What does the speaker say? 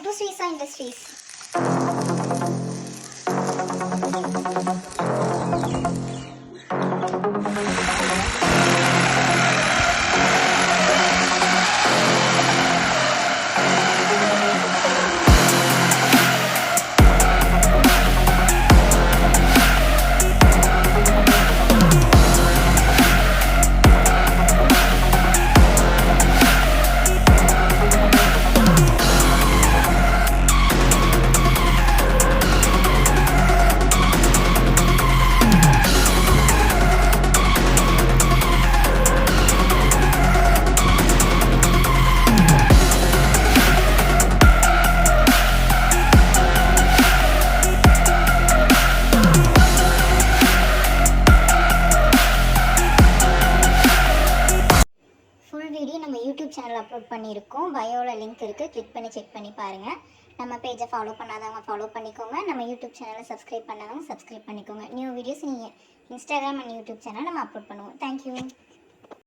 to Srisa Industries. Full video நம்ம YouTube channel upload பண்ணியிருக்கோம். பயோவில் link இருக்குது, கிளிக் பண்ணி செக் பண்ணி பாருங்கள். நம்ம பேஜை ஃபாலோ பண்ணாதவங்க ஃபாலோ பண்ணிக்கோங்க. நம்ம யூடியூப் சேனலை சப்ஸ்கிரைப் பண்ணாதவங்க சப்ஸ்கிரைப் பண்ணிக்கோங்க. நியூ வீடியோஸ் நீங்கள் இன்ஸ்டாகிராம் அண்ட் யூடியூப் சேனல் நம்ம அப்லோட் பண்ணுவோம். தேங்க்யூ.